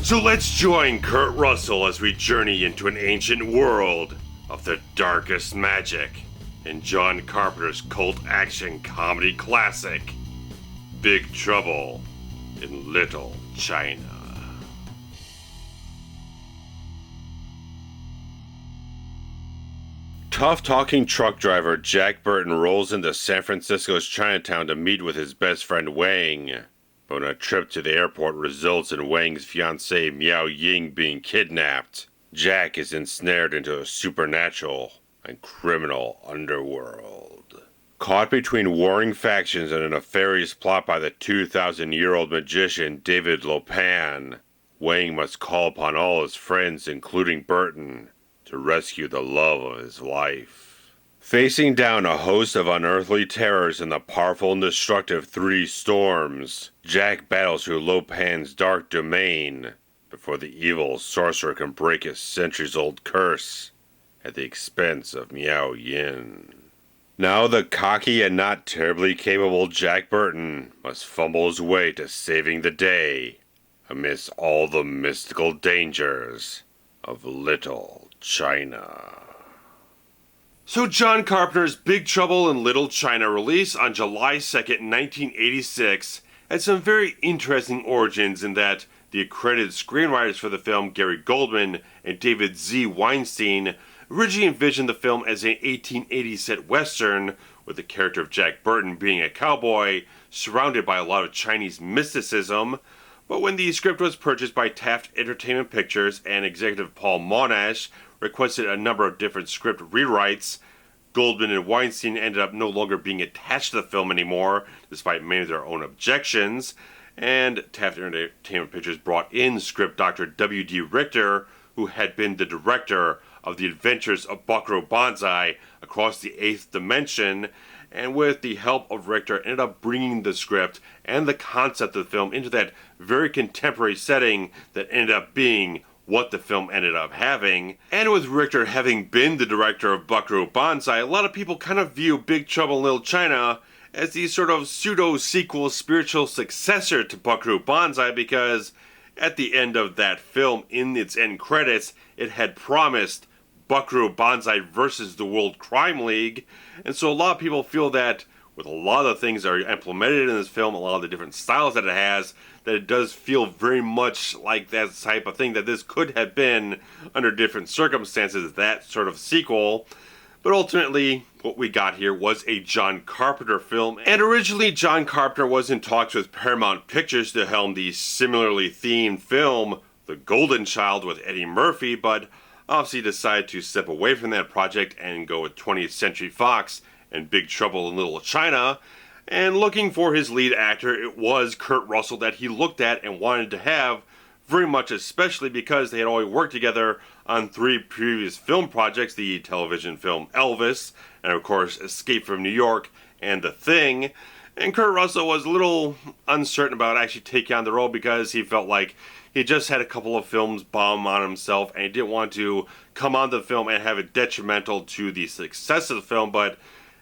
So let's join Kurt Russell as we journey into an ancient world of the darkest magic in John Carpenter's cult action comedy classic, Big Trouble in Little China. Tough-talking truck driver Jack Burton rolls into San Francisco's Chinatown to meet with his best friend Wang. But when a trip to the airport results in Wang's fiancée Miao Ying being kidnapped, Jack is ensnared into a supernatural and criminal underworld. Caught between warring factions and a nefarious plot by the 2,000-year-old magician David Lopan, Wang must call upon all his friends, including Burton, to rescue the love of his life. Facing down a host of unearthly terrors in the powerful and destructive Three Storms, Jack battles through Lopan's dark domain before the evil sorcerer can break his centuries-old curse at the expense of Miao Yin. Now the cocky and not terribly capable Jack Burton must fumble his way to saving the day amidst all the mystical dangers of Little China. So John Carpenter's Big Trouble in Little China, released on July 2nd, 1986, had some very interesting origins in that the accredited screenwriters for the film, Gary Goldman and David Z. Weinstein, originally envisioned the film as an 1880s set western, with the character of Jack Burton being a cowboy surrounded by a lot of Chinese mysticism. But when the script was purchased by Taft Entertainment Pictures and executive Paul Monash requested a number of different script rewrites, Goldman and Weinstein ended up no longer being attached to the film anymore, despite many of their own objections, and Taft Entertainment Pictures brought in script Dr. W.D. Richter, who had been the director of The Adventures of Buckaroo Banzai Across the Eighth Dimension, and with the help of Richter ended up bringing the script and the concept of the film into that very contemporary setting that ended up being what the film ended up having. And with Richter having been the director of Buckaroo Banzai, a lot of people kind of view Big Trouble in Little China as the sort of pseudo-sequel spiritual successor to Buckaroo Banzai, because at the end of that film, in its end credits, it had promised Buckaroo Banzai versus the World Crime League. And so a lot of people feel that with a lot of the things that are implemented in this film, a lot of the different styles that it has, that it does feel very much like that type of thing, that this could have been, under different circumstances, that sort of sequel. But ultimately, what we got here was a John Carpenter film, and originally John Carpenter was in talks with Paramount Pictures to helm the similarly themed film, The Golden Child with Eddie Murphy, but obviously decided to step away from that project and go with 20th Century Fox and Big Trouble in Little China. And looking for his lead actor, it was Kurt Russell that he looked at and wanted to have, very much especially because they had already worked together on 3 previous film projects, the television film Elvis, and of course Escape from New York and The Thing. And Kurt Russell was a little uncertain about actually taking on the role because he felt like he just had a couple of films bomb on himself and he didn't want to come on the film and have it detrimental to the success of the film, but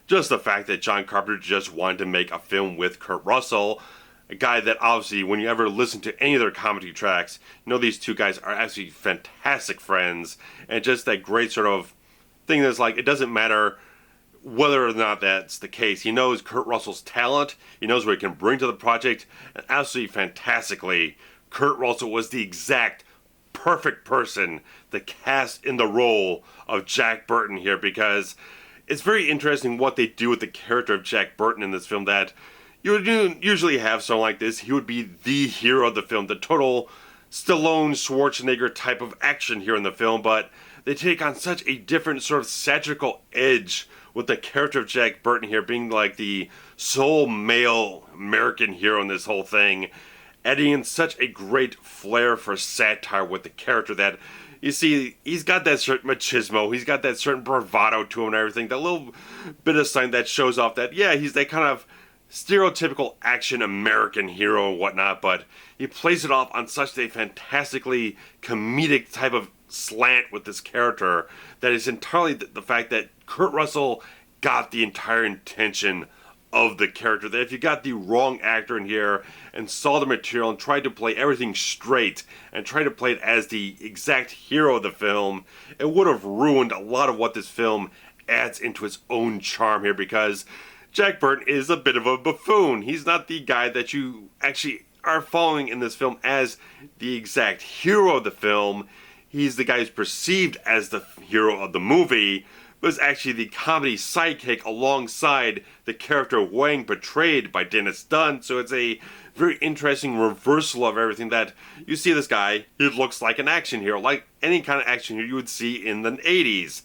just the fact that John Carpenter just wanted to make a film with Kurt Russell, a guy that obviously, when you ever listen to any of their comedy tracks, you know these two guys are actually fantastic friends, and just that great sort of thing that's like, it doesn't matter whether or not that's the case. He knows Kurt Russell's talent, he knows what he can bring to the project, and absolutely fantastically, Kurt Russell was the exact perfect person to cast in the role of Jack Burton here, because it's very interesting what they do with the character of Jack Burton in this film, that you would usually have someone like this. He would be the hero of the film, the total Stallone, Schwarzenegger type of action here in the film, but they take on such a different sort of satirical edge with the character of Jack Burton here being like the sole male American hero in this whole thing, adding in such a great flair for satire with the character that, you see, he's got that certain machismo, he's got that certain bravado to him and everything, that little bit of something that shows off that, yeah, he's that kind of stereotypical action American hero and whatnot, but he plays it off on such a fantastically comedic type of slant with this character that is entirely the fact that Kurt Russell got the entire intention of the character, that if you got the wrong actor in here and saw the material and tried to play everything straight and tried to play it as the exact hero of the film, it would have ruined a lot of what this film adds into its own charm here, because Jack Burton is a bit of a buffoon. He's not the guy that you actually are following in this film as the exact hero of the film. He's the guy who's perceived as the hero of the movie, but is actually the comedy sidekick alongside the character Wang portrayed by Dennis Dunn. So it's a very interesting reversal of everything, that you see this guy, he looks like an action hero, like any kind of action hero you would see in the 80s.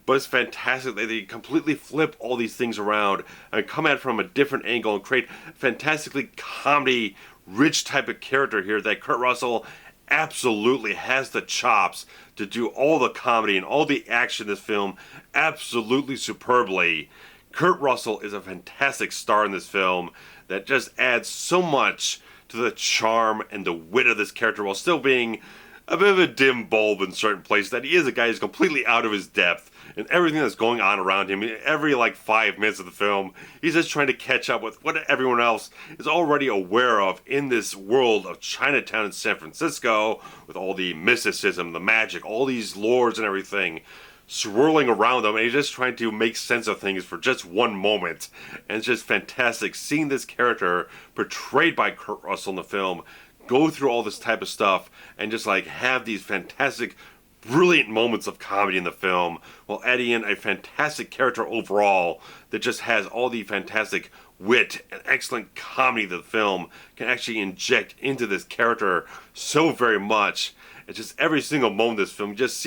But it's fantastic that they completely flip all these things around and come at it from a different angle and create a fantastically comedy-rich type of character here that Kurt Russell absolutely has the chops to do all the comedy and all the action in this film absolutely superbly. Kurt Russell is a fantastic star in this film that just adds so much to the charm and the wit of this character, while still being a bit of a dim bulb in certain places, that he is a guy who's completely out of his depth and everything that's going on around him. Every 5 minutes of the film, he's just trying to catch up with what everyone else is already aware of in this world of Chinatown and San Francisco, with all the mysticism, the magic, all these lores and everything swirling around them, and he's just trying to make sense of things for just one moment. And it's just fantastic seeing this character portrayed by Kurt Russell in the film go through all this type of stuff and just have these fantastic, brilliant moments of comedy in the film, while adding in a fantastic character overall that just has all the fantastic wit and excellent comedy that the film can actually inject into this character so very much. It's just every single moment of this film, this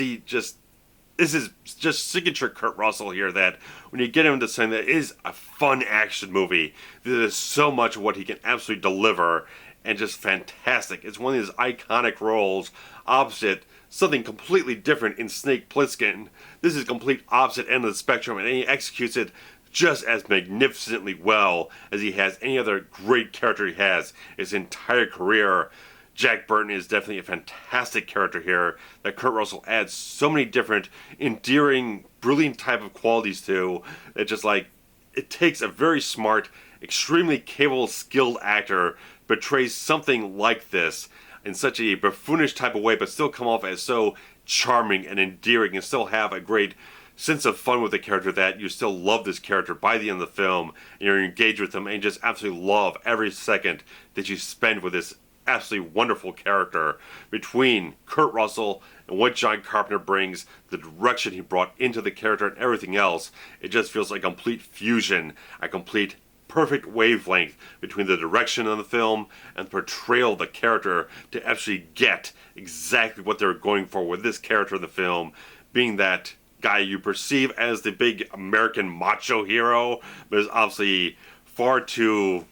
is just signature Kurt Russell here, that when you get him into something that is a fun action movie, there's so much of what he can absolutely deliver, and just fantastic. It's one of his iconic roles, opposite something completely different in Snake Plissken. This is complete opposite end of the spectrum, and he executes it just as magnificently well as he has any other great character he has his entire career. Jack Burton is definitely a fantastic character here that Kurt Russell adds so many different endearing, brilliant type of qualities to, that just it takes a very smart, extremely capable, skilled actor portrays something like this in such a buffoonish type of way, but still come off as so charming and endearing, and still have a great sense of fun with the character, that you still love this character by the end of the film, and you're engaged with him, and just absolutely love every second that you spend with this absolutely wonderful character. Between Kurt Russell and what John Carpenter brings, the direction he brought into the character and everything else, it just feels like a complete fusion, a complete perfect wavelength between the direction of the film and the portrayal of the character, to actually get exactly what they're going for with this character in the film, being that guy you perceive as the big American macho hero, but is obviously far too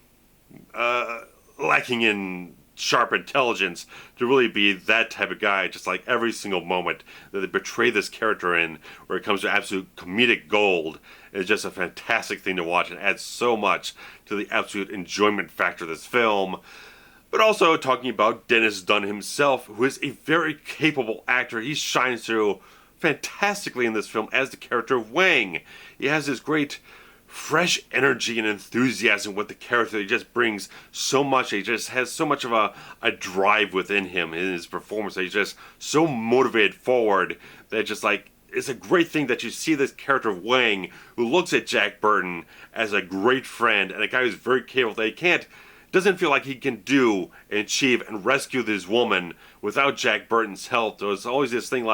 lacking in sharp intelligence to really be that type of guy. Just every single moment that they portray this character in, where it comes to absolute comedic gold, is just a fantastic thing to watch, and adds so much to the absolute enjoyment factor of this film. But also talking about Dennis Dunn himself, who is a very capable actor. He shines through fantastically in this film as the character of Wang. He has this great fresh energy and enthusiasm with the character. He just brings so much. He just has so much of a drive within him in his performance. He's just so motivated forward that it's a great thing that you see this character of Wang, who looks at Jack Burton as a great friend and a guy who's very capable, that he doesn't feel like he can do and achieve and rescue this woman without Jack Burton's help. So it's always this thing,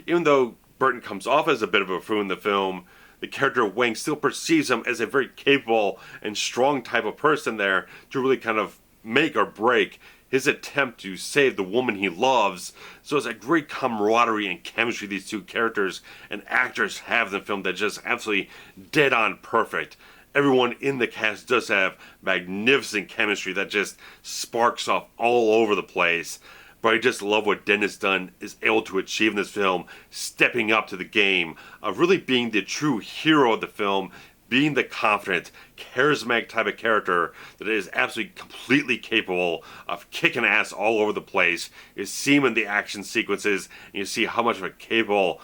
even though Burton comes off as a bit of a buffoon in the film, the character of Wang still perceives him as a very capable and strong type of person there, to really kind of make or break his attempt to save the woman he loves. So it's a great camaraderie and chemistry these two characters and actors have in the film that just absolutely dead on perfect. Everyone in the cast does have magnificent chemistry that just sparks off all over the place. But I just love what Dennis Dunn is able to achieve in this film, stepping up to the game of really being the true hero of the film, being the confident, charismatic type of character that is absolutely completely capable of kicking ass all over the place. You see him in the action sequences, and you see how much of a capable,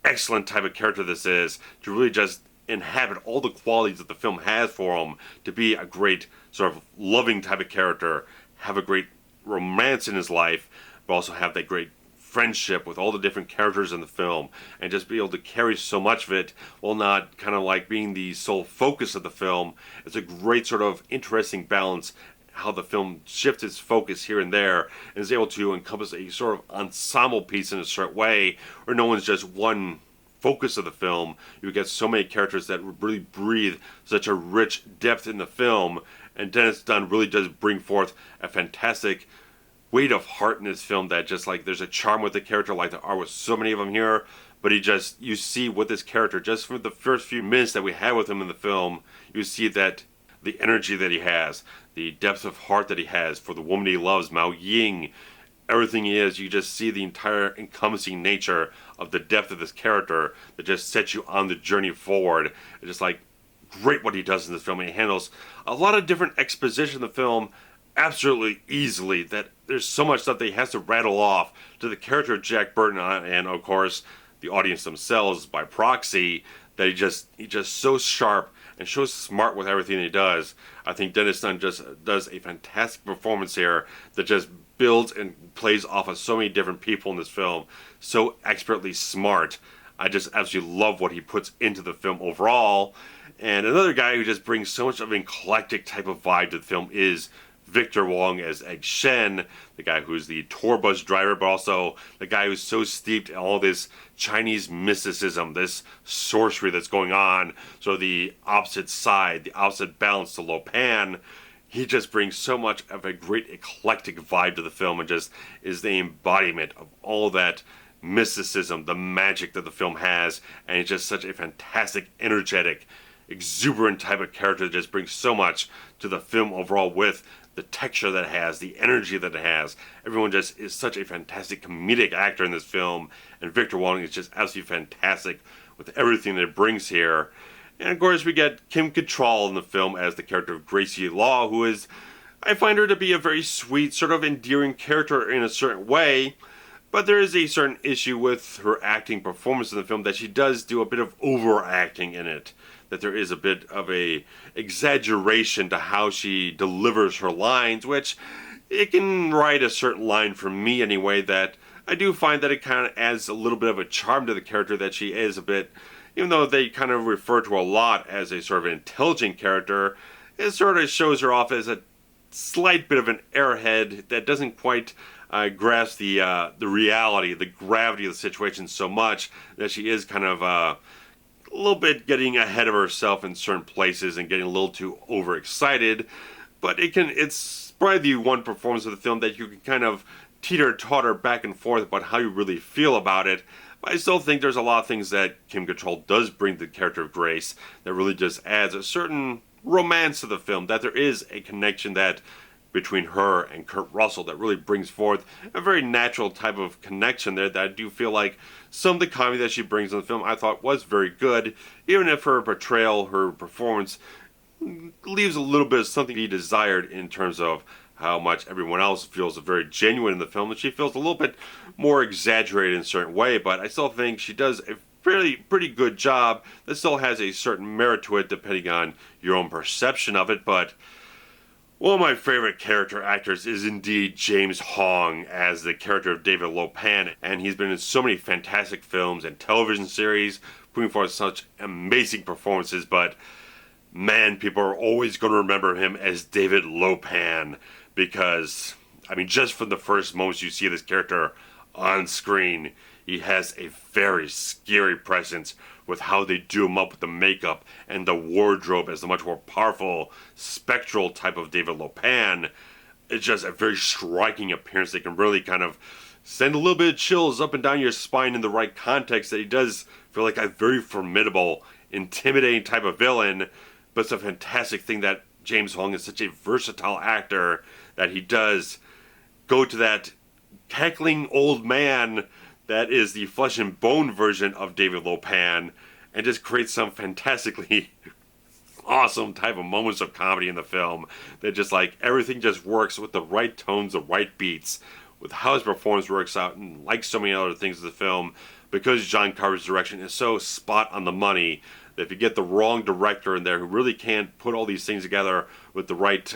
excellent type of character this is, to really just inhabit all the qualities that the film has for him to be a great sort of loving type of character, have a great romance in his life, but also have that great friendship with all the different characters in the film, and just be able to carry so much of it while not kind of like being the sole focus of the film. It's a great sort of interesting balance how the film shifts its focus here and there and is able to encompass a sort of ensemble piece in a certain way where no one's just one focus of the film. You get so many characters that really breathe such a rich depth in the film, and Dennis Dunn really does bring forth a fantastic weight of heart in this film that just like there's a charm with the character like there are with so many of them here, but you see with this character just from the first few minutes that we had with him in the film, you see that the energy that he has, the depth of heart that he has for the woman he loves, Mao Ying, everything he is, you just see the entire encompassing nature of the depth of this character that just sets you on the journey forward. It's just like great what he does in this film, and he handles a lot of different exposition in the film absolutely easily, that there's so much stuff that he has to rattle off to the character of Jack Burton and of course the audience themselves by proxy, that he's just so sharp and so smart with everything he does. I think Dennis Dunn just does a fantastic performance here that just builds and plays off of so many different people in this film, so expertly smart. I just absolutely love what he puts into the film overall. And another guy who just brings so much of an eclectic type of vibe to the film is Victor Wong as Egg Shen, the guy who's the tour bus driver, but also the guy who's so steeped in all this Chinese mysticism, this sorcery that's going on. So the opposite side, the opposite balance to Lo Pan. He just brings so much of a great eclectic vibe to the film and just is the embodiment of all that mysticism, the magic that the film has. And he's just such a fantastic, energetic, exuberant type of character that just brings so much to the film overall with the texture that it has, the energy that it has. Everyone just is such a fantastic comedic actor in this film, and Victor Wong is just absolutely fantastic with everything that it brings here. And of course we get Kim Cattrall in the film as the character of Gracie Law, who is, I find her to be a very sweet, sort of endearing character in a certain way, but there is a certain issue with her acting performance in the film that she does do a bit of overacting in it. That there is a bit of a exaggeration to how she delivers her lines, which it can write a certain line for me anyway, that I do find that it kind of adds a little bit of a charm to the character, that she is a bit, even though they kind of refer to her a lot as a sort of intelligent character, it sort of shows her off as a slight bit of an airhead that doesn't quite grasp the reality, the gravity of the situation so much, that she is kind of a little bit getting ahead of herself in certain places and getting a little too overexcited. But it's probably the one performance of the film that you can kind of teeter-totter back and forth about how you really feel about it. But I still think there's a lot of things that Kim Cattrall does bring to the character of Grace that really just adds a certain romance to the film, that there is a connection that between her and Kurt Russell that really brings forth a very natural type of connection there, that I do feel like some of the comedy that she brings in the film I thought was very good, even if her portrayal, her performance leaves a little bit of something to be desired in terms of how much everyone else feels very genuine in the film, and she feels a little bit more exaggerated in a certain way, but I still think she does a pretty good job that still has a certain merit to it depending on your own perception of it. But one of my favorite character actors is indeed James Hong as the character of David Lo Pan, and he's been in so many fantastic films and television series, putting forth such amazing performances, but man, people are always going to remember him as David Lo Pan, because, I mean, just from the first moments you see this character on screen, he has a very scary presence with how they do him up with the makeup and the wardrobe as a much more powerful, spectral type of David Lo Pan. It's just a very striking appearance that can really kind of send a little bit of chills up and down your spine in the right context, that he does feel like a very formidable, intimidating type of villain. But it's a fantastic thing that James Hong is such a versatile actor that he does go to that cackling old man that is the flesh and bone version of David Lo Pan, and just create some fantastically awesome type of moments of comedy in the film that just like everything just works with the right tones, the right beats, with how his performance works out, and like so many other things in the film. because John Carpenter's direction is so spot on the money, that if you get the wrong director in there who really can't put all these things together with the right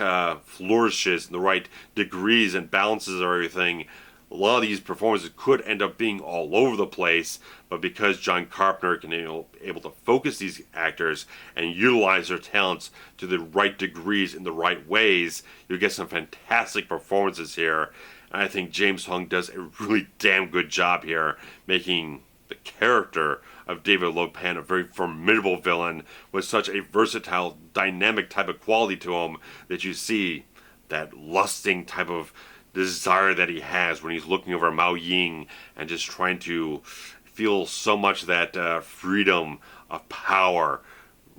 flourishes and the right degrees and balances of everything, a lot of these performances could end up being all over the place. But because John Carpenter can able to focus these actors and utilize their talents to the right degrees in the right ways, you get some fantastic performances here. And I think James Hong does a really damn good job here, making the character of David Lo Pan a very formidable villain with such a versatile, dynamic type of quality to him that you see that lusting type of desire that he has when he's looking over Mao Ying and just trying to feel so much of that freedom of power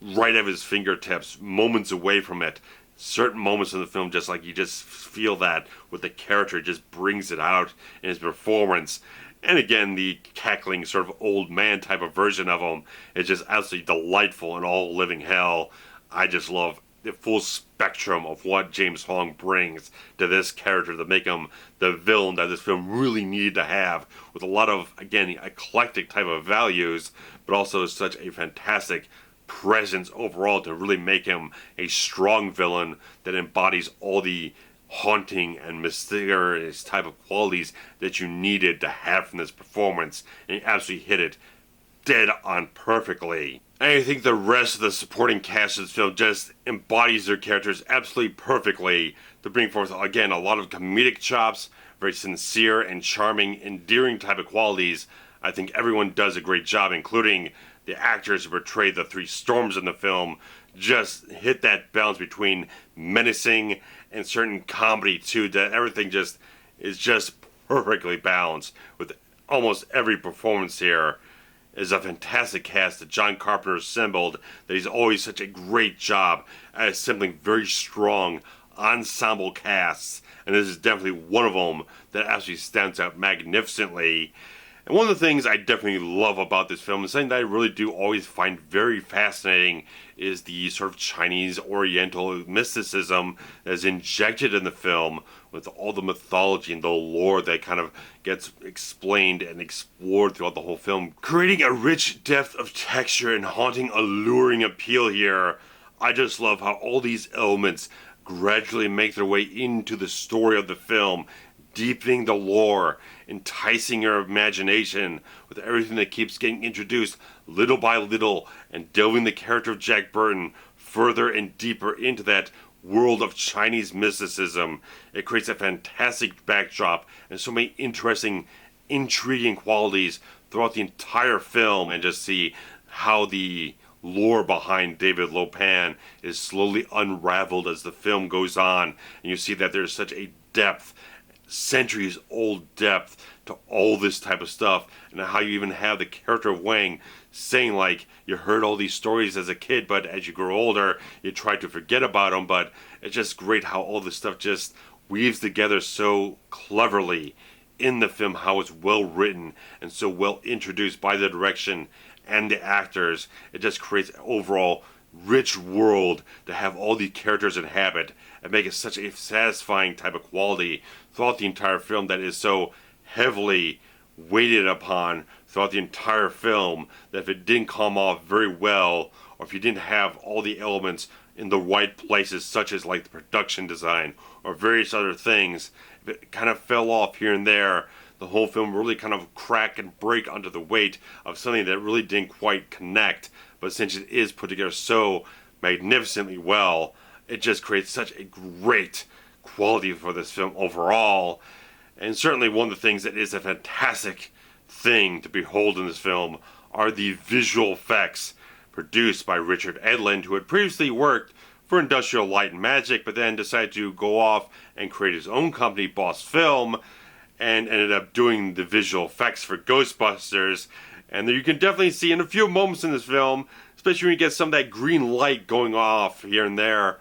right at his fingertips, moments away from it. Certain moments in the film, just like you just feel that with the character, just brings it out in his performance. And again, the cackling sort of old man type of version of him is just absolutely delightful and all living hell. I just love the full spectrum of what James Hong brings to this character to make him the villain that this film really needed to have, with a lot of, again, eclectic type of values, but also such a fantastic presence overall to really make him a strong villain that embodies all the haunting and mysterious type of qualities that you needed to have from this performance, and he absolutely hit it dead on perfectly. And I think the rest of the supporting cast of this film just embodies their characters absolutely perfectly to bring forth, again, a lot of comedic chops, very sincere and charming, endearing type of qualities. I think everyone does a great job, including the actors who portray the three storms in the film, just hit that balance between menacing and certain comedy too, that everything just is just perfectly balanced with almost every performance here. Is a fantastic cast that John Carpenter assembled, that he's always such a great job at assembling very strong ensemble casts, and this is definitely one of them that absolutely stands out magnificently. And one of the things I definitely love about this film, and something that I really do always find very fascinating, is the sort of Chinese Oriental mysticism that is injected in the film with all the mythology and the lore that kind of gets explained and explored throughout the whole film, creating a rich depth of texture and haunting, alluring appeal here. I just love how all these elements gradually make their way into the story of the film, deepening the lore, enticing your imagination with everything that keeps getting introduced little by little, and delving the character of Jack Burton further and deeper into that world of Chinese mysticism. It creates a fantastic backdrop and so many interesting, intriguing qualities throughout the entire film, and just see how the lore behind David Lo Pan is slowly unraveled as the film goes on, and you see that there's such a depth, centuries old depth to all this type of stuff, and how you even have the character of Wang saying, like, you heard all these stories as a kid, but as you grow older you try to forget about them. But it's just great how all this stuff just weaves together so cleverly in the film, how it's well written and so well introduced by the direction and the actors. It just creates an overall rich world to have all these characters inhabit, and make it such a satisfying type of quality throughout the entire film that is so heavily weighted upon throughout the entire film, that if it didn't come off very well, or if you didn't have all the elements in the right places, such as like the production design or various other things, if it kind of fell off here and there, the whole film really kind of crack and break under the weight of something that really didn't quite connect. But since it is put together so magnificently well, it just creates such a great quality for this film overall. And certainly one of the things that is a fantastic thing to behold in this film are the visual effects produced by Richard Edlund, who had previously worked for Industrial Light and Magic, but then decided to go off and create his own company, Boss Film, and ended up doing the visual effects for Ghostbusters. And you can definitely see in a few moments in this film, especially when you get some of that green light going off here and there,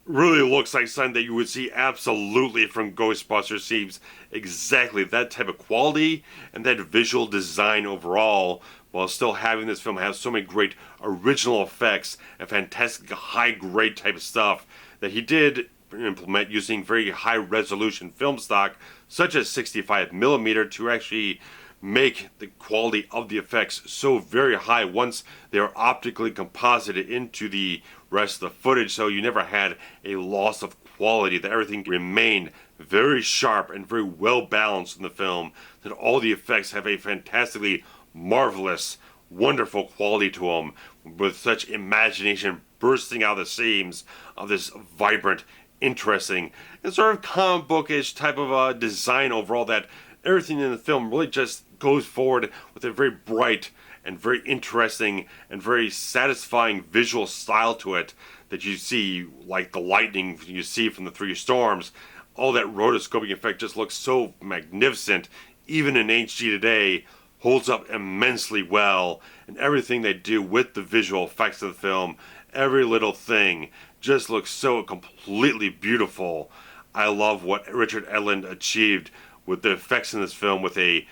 really looks like something that you would see absolutely from Ghostbusters. Seems exactly that type of quality and that visual design overall, while still having this film have so many great original effects and fantastic high-grade type of stuff that he did implement using very high-resolution film stock, such as 65mm, to actually make the quality of the effects so very high once they are optically composited into the rest of the footage, so you never had a loss of quality, that everything remained very sharp and very well balanced in the film, that all the effects have a fantastically marvelous, wonderful quality to them, with such imagination bursting out of the seams of this vibrant, interesting, and sort of comic bookish type of design overall, that everything in the film really just goes forward with a very bright and very interesting and very satisfying visual style to it, that you see, like the lightning you see from the three storms. All that rotoscoping effect just looks so magnificent, even in HD today, holds up immensely well, and everything they do with the visual effects of the film, every little thing, just looks so completely beautiful. I love what Richard Edlund achieved with the effects in this film, with the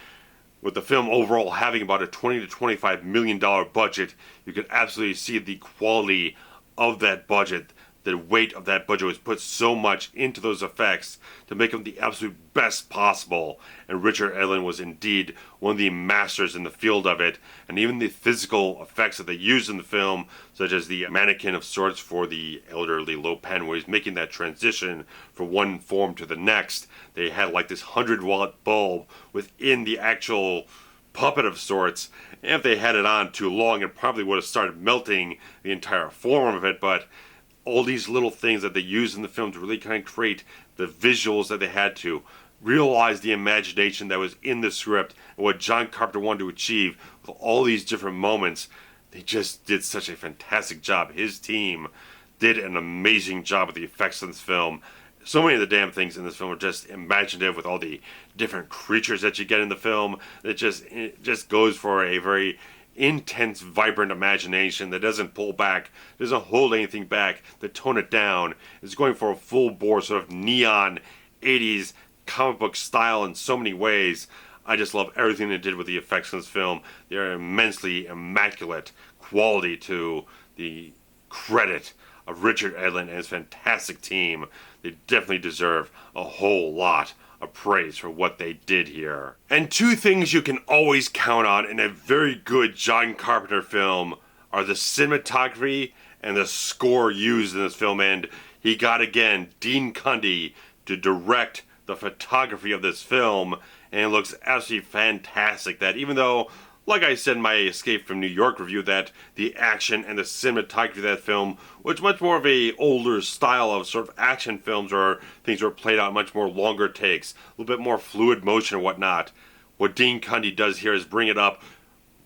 film overall having about a $20 to $25 million budget. You could absolutely see the quality of that budget. The weight of that budget was put so much into those effects to make them the absolute best possible. And Richard Edlund was indeed one of the masters in the field of it. And even the physical effects that they used in the film, such as the mannequin of sorts for the elderly Lo Pen, where he's making that transition from one form to the next. They had like this 100-watt bulb within the actual puppet of sorts. And if they had it on too long, it probably would have started melting the entire form of it. But all these little things that they used in the film to really kind of create the visuals that they had to realize the imagination that was in the script and what John Carpenter wanted to achieve with all these different moments. They just did such a fantastic job. His team did an amazing job with the effects in this film. So many of the damn things in this film are just imaginative, with all the different creatures that you get in the film. It just goes for a very intense, vibrant imagination that doesn't pull back, doesn't hold anything back, to tone it down. It's going for a full bore sort of neon 80s comic book style in so many ways. I just love everything they did with the effects in this film. They're immensely immaculate quality, to the credit of Richard Edlund and his fantastic team. They definitely deserve a whole lot of praise for what they did here. And two things you can always count on in a very good John Carpenter film are the cinematography and the score used in this film. And he got, again, Dean Cundey to direct the photography of this film, and it looks absolutely fantastic. That even though, like I said in my Escape from New York review, that the action and the cinematography of that film was much more of a older style of sort of action films, or things were played out in much more longer takes, a little bit more fluid motion and whatnot. What Dean Cundey does here is bring it up,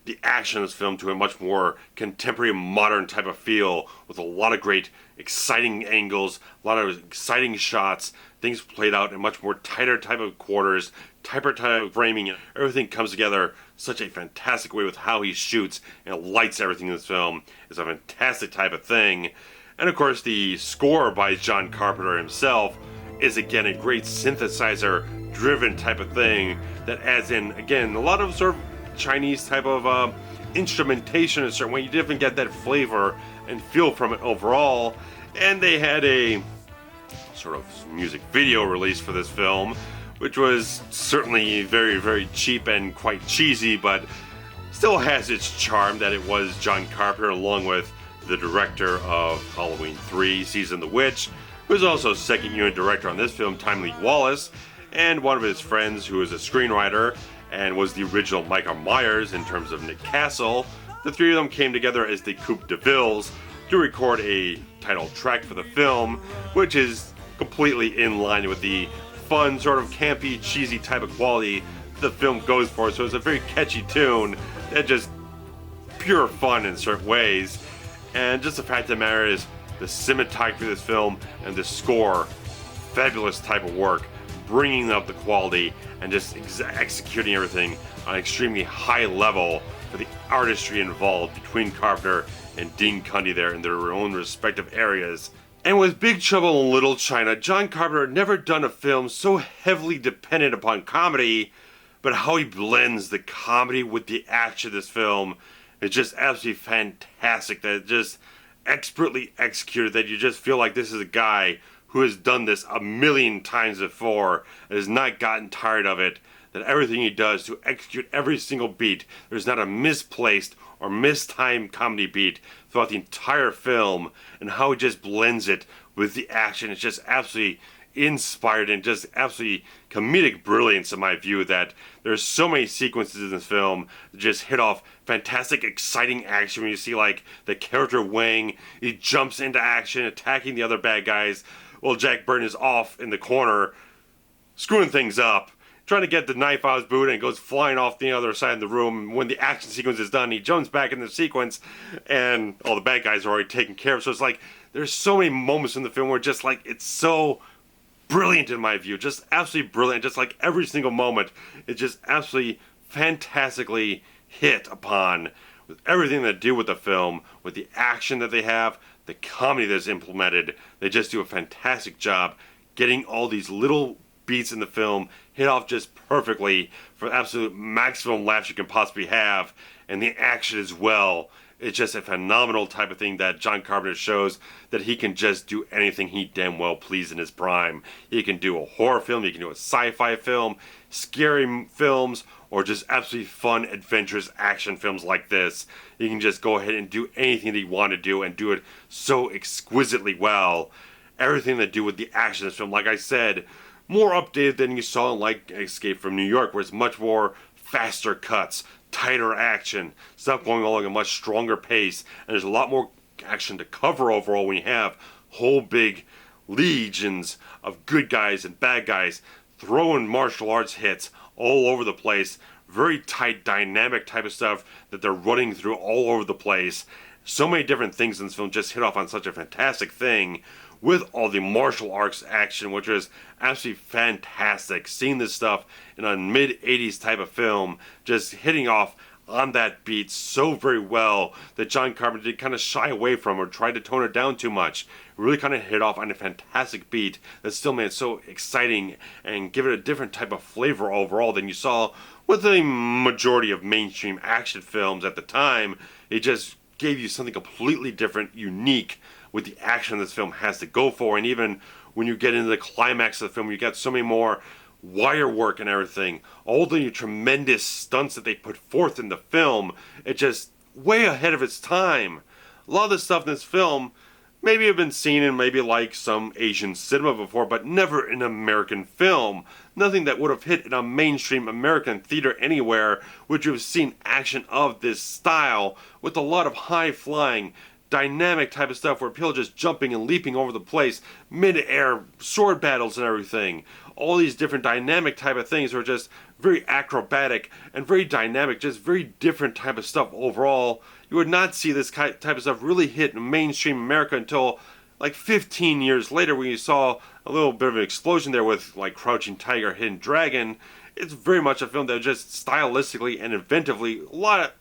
the action of this film, to a much more contemporary, modern type of feel, with a lot of great, exciting angles, a lot of exciting shots, things played out in much more tighter type of quarters, tighter type of framing. Everything comes together such a fantastic way with how he shoots and lights everything in this film. It's a fantastic type of thing. And of course, the score by John Carpenter himself is, again, a great synthesizer driven type of thing that adds in, again, a lot of sort of Chinese type of instrumentation in a certain way. You definitely get that flavor and feel from it overall. And they had a sort of music video release for this film, which was certainly very, very cheap and quite cheesy, but still has its charm, that it was John Carpenter, along with the director of Halloween 3, Season the Witch, who was also second unit director on this film, Time Lee Wallace, and one of his friends who is a screenwriter and was the original Michael Myers in terms of Nick Castle. The three of them came together as the Coupe de Villes to record a title track for the film, which is completely in line with the fun, sort of campy, cheesy type of quality the film goes for. So it's a very catchy tune that just pure fun in certain ways. And just the fact of the matter is, the cinematography of this film and the score, fabulous type of work, bringing up the quality and just executing everything on an extremely high level for the artistry involved between Carpenter and Dean Cundey there in their own respective areas. And with Big Trouble in Little China, John Carpenter had never done a film so heavily dependent upon comedy, but how he blends the comedy with the action of this film is just absolutely fantastic. That it's just expertly executed, that you just feel like this is a guy who has done this a million times before and has not gotten tired of it, that everything he does to execute every single beat, there's not a misplaced or mistimed comedy beat throughout the entire film, and how he just blends it with the action. It's just absolutely inspired and just absolutely comedic brilliance in my view, that there's so many sequences in this film that just hit off fantastic, exciting action. When you see like the character Wang, he jumps into action, attacking the other bad guys, while Jack Burton is off in the corner, screwing things up, trying to get the knife out of his boot, and it goes flying off the other side of the room. When the action sequence is done, he jumps back in the sequence, and all the bad guys are already taken care of. So it's like, there's so many moments in the film where just like, it's so brilliant in my view, just absolutely brilliant. Just like every single moment, it's just absolutely fantastically hit upon with everything they do with the film, with the action that they have, the comedy that's implemented. They just do a fantastic job getting all these little beats in the film hit off just perfectly for absolute maximum laughs you can possibly have, and the action as well. It's just a phenomenal type of thing that John Carpenter shows that he can just do anything he damn well pleases in his prime. He can do a horror film, he can do a sci-fi film, scary films, or just absolutely fun, adventurous action films like this. He can just go ahead and do anything that he wants to do and do it so exquisitely well. Everything to do with the action in this film, like I said, more updated than you saw in like Escape from New York, where it's much more faster cuts, tighter action, stuff going along at a much stronger pace, and there's a lot more action to cover overall when you have whole big legions of good guys and bad guys throwing martial arts hits all over the place. Very tight, dynamic type of stuff that they're running through all over the place. So many different things in this film just hit off on such a fantastic thing, with all the martial arts action, which is absolutely fantastic. Seeing this stuff in a mid-80s type of film, just hitting off on that beat so very well that John Carpenter did kind of shy away from or tried to tone it down too much. It really kind of hit off on a fantastic beat that still made it so exciting and give it a different type of flavor overall than you saw with the majority of mainstream action films at the time. It just gave you something completely different, unique, with the action this film has to go for. And even when you get into the climax of the film, you got so many more wire work and everything, all the tremendous stunts that they put forth in the film. It's just way ahead of its time. A lot of the stuff in this film maybe have been seen in maybe like some Asian cinema before, but never in American film. Nothing that would have hit in a mainstream American theater anywhere would you have seen action of this style, with a lot of high-flying, dynamic type of stuff where people are just jumping and leaping over the place, mid-air sword battles and everything. All these different dynamic type of things are just very acrobatic and very dynamic, just very different type of stuff overall. You would not see this type of stuff really hit in mainstream America until like 15 years later, when you saw a little bit of an explosion there with like Crouching Tiger, Hidden Dragon. It's very much a film that just stylistically and inventively a lot of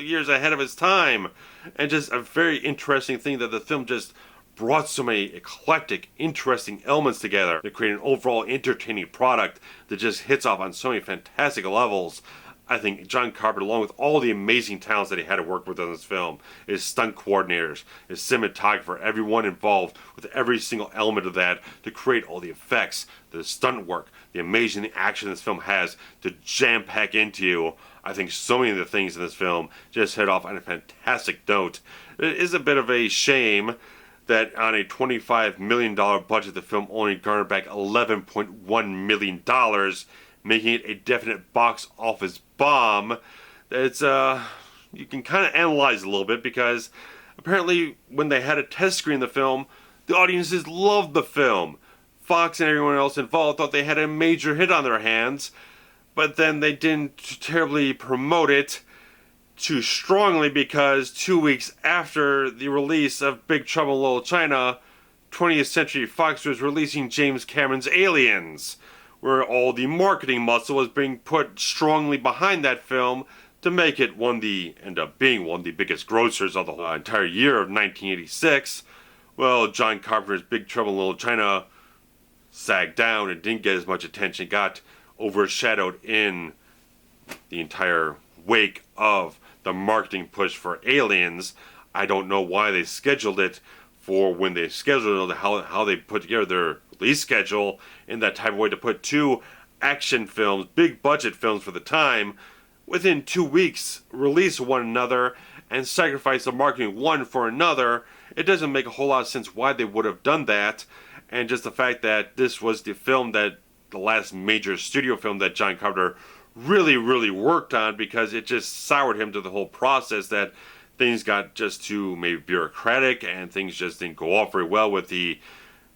years ahead of its time, and just a very interesting thing that the film just brought so many eclectic, interesting elements together to create an overall entertaining product that just hits off on so many fantastic levels. I think John Carpenter, along with all the amazing talents that he had to work with on this film, his stunt coordinators, his cinematographer, everyone involved with every single element of that to create all the effects, the stunt work, the amazing action this film has to jam-pack into. I think so many of the things in this film just hit off on a fantastic note. It is a bit of a shame that on a $25 million budget, the film only garnered back $11.1 million, making it a definite box office bomb. It's you can kind of analyze it a little bit, because apparently when they had a test screen of the film, the audiences loved the film. Fox and everyone else involved thought they had a major hit on their hands, but then they didn't terribly promote it too strongly, because 2 weeks after the release of Big Trouble in Little China, 20th Century Fox was releasing James Cameron's Aliens, where all the marketing muscle was being put strongly behind that film to make it end up being one of the biggest grossers of the whole entire year of 1986. Well, John Carpenter's Big Trouble in Little China sagged down and didn't get as much attention, got overshadowed in the entire wake of the marketing push for Aliens. I don't know why they scheduled it for when they scheduled it, how they put together their release schedule in that type of way to put two action films, big budget films for the time, within 2 weeks release one another and sacrifice the marketing one for another. It doesn't make a whole lot of sense why they would have done that. And just the fact that this was the film that the last major studio film that John Carpenter really worked on, because it just soured him to the whole process, that things got just too maybe bureaucratic and things just didn't go off very well with the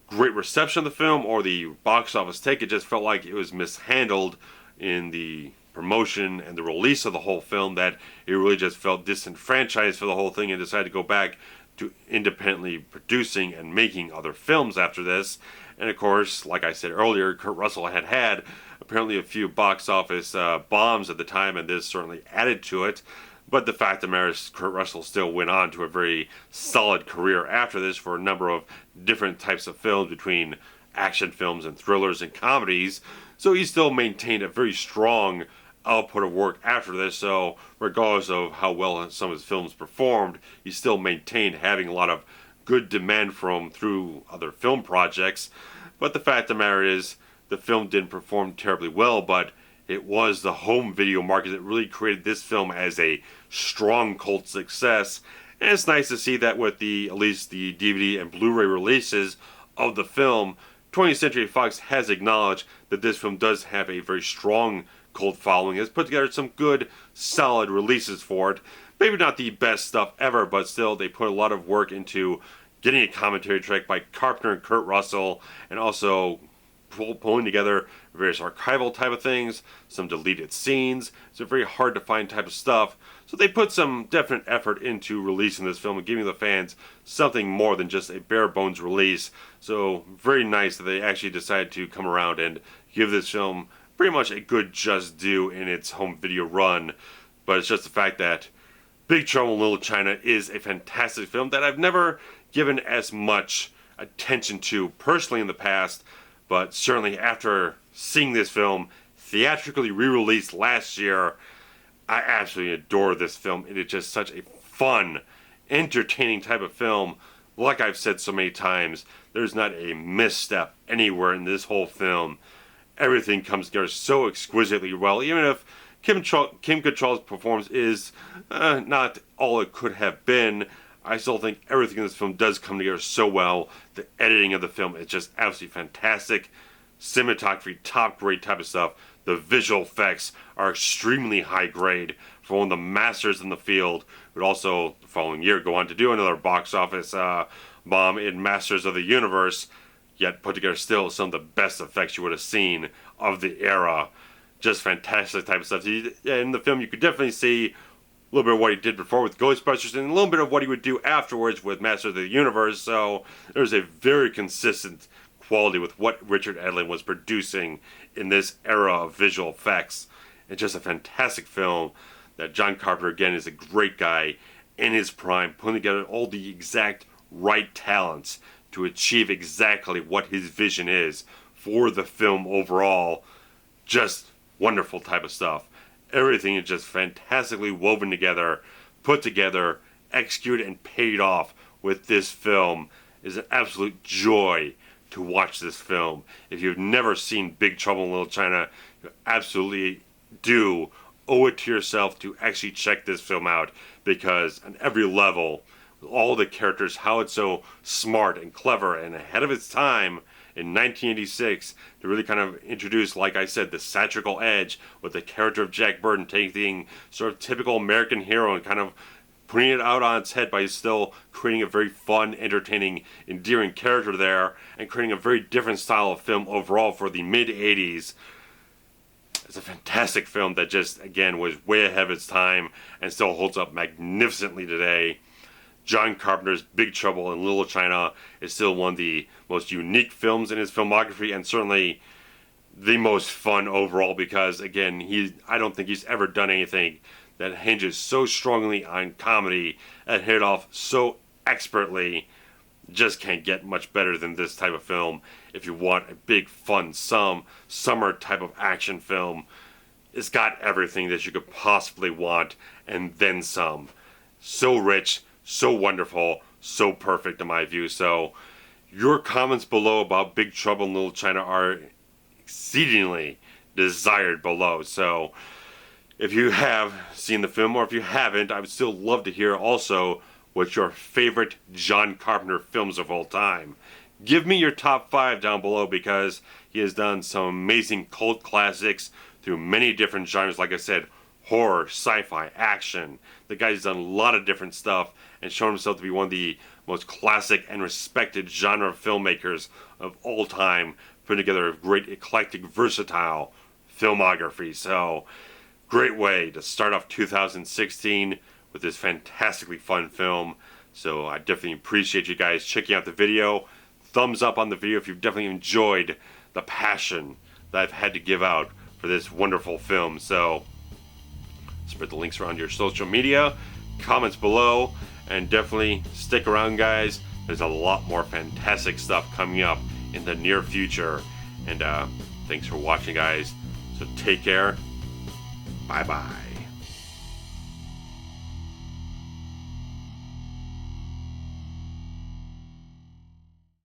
great reception of the film or the box office take. It just felt like it was mishandled in the promotion and the release of the whole film, that it really just felt disenfranchised for the whole thing and decided to go back to independently producing and making other films after this. And of course, like I said earlier, Kurt Russell had apparently a few box office bombs at the time, and this certainly added to it. But the fact of the matter is, Kurt Russell still went on to a very solid career after this for a number of different types of films, between action films and thrillers and comedies. So he still maintained a very strong output of work after this. So regardless of how well some of his films performed, he still maintained having a lot of good demand from through other film projects. But the fact of the matter is, the film didn't perform terribly well, but it was the home video market that really created this film as a strong cult success. And it's nice to see that with at least the DVD and Blu-ray releases of the film, 20th Century Fox has acknowledged that this film does have a very strong cult following, has put together some good, solid releases for it. Maybe not the best stuff ever, but still they put a lot of work into getting a commentary track by Carpenter and Kurt Russell, and also pulling together various archival type of things, some deleted scenes. It's a very hard to find type of stuff. So they put some definite effort into releasing this film and giving the fans something more than just a bare bones release. So very nice that they actually decided to come around and give this film pretty much a good just due in its home video run. But it's just the fact that Big Trouble in Little China is a fantastic film that I've never given as much attention to personally in the past. But certainly after seeing this film theatrically re-released last year, I absolutely adore this film. It is just such a fun, entertaining type of film. Like I've said so many times, there's not a misstep anywhere in this whole film. Everything comes together so exquisitely well. Even if Kim Cattrall's performance is not all it could have been, I still think everything in this film does come together so well. The editing of the film is just absolutely fantastic. Cinematography, top grade type of stuff. The visual effects are extremely high grade for one of the masters in the field, who would also, the following year, go on to do another box office bomb in Masters of the Universe, yet put together still some of the best effects you would have seen of the era. Just fantastic type of stuff. In the film, you could definitely see a little bit of what he did before with Ghostbusters, and a little bit of what he would do afterwards with Masters of the Universe. So there's a very consistent quality with what Richard Edlund was producing in this era of visual effects. It's just a fantastic film that John Carpenter, again, is a great guy in his prime, putting together all the exact right talents to achieve exactly what his vision is for the film overall. Just wonderful type of stuff. Everything is just fantastically woven together, put together, executed, and paid off with this film. It is an absolute joy to watch this film. If you've never seen Big Trouble in Little China, you absolutely do owe it to yourself to actually check this film out, because on every level, all the characters, how it's so smart and clever and ahead of its time in 1986 to really kind of introduce, like I said, the satirical edge with the character of Jack Burton taking sort of typical American hero and kind of putting it out on its head by still creating a very fun, entertaining, endearing character there, and creating a very different style of film overall for the mid-80s. It's a fantastic film that just, again, was way ahead of its time and still holds up magnificently today. John Carpenter's Big Trouble in Little China is still one of the most unique films in his filmography, and certainly the most fun overall, because, again, I don't think he's ever done anything that hinges so strongly on comedy and hit it off so expertly. Just can't get much better than this type of film if you want a big, fun, summer type of action film. It's got everything that you could possibly want, and then some. So rich, so wonderful, so perfect in my view. So your comments below about Big Trouble in Little China are exceedingly desired below. So if you have seen the film, or if you haven't, I would still love to hear also what's your favorite John Carpenter films of all time. Give me your top 5 down below, because he has done some amazing cult classics through many different genres. Like I said, horror, sci-fi, action. The guy's done a lot of different stuff and shown himself to be one of the most classic and respected genre filmmakers of all time, putting together a great, eclectic, versatile filmography. So, great way to start off 2016 with this fantastically fun film. So I definitely appreciate you guys checking out the video. Thumbs up on the video if you've definitely enjoyed the passion that I've had to give out for this wonderful film. So spread the links around your social media, comments below, and definitely stick around, guys. There's a lot more fantastic stuff coming up in the near future. And thanks for watching, guys. So take care. Bye-bye.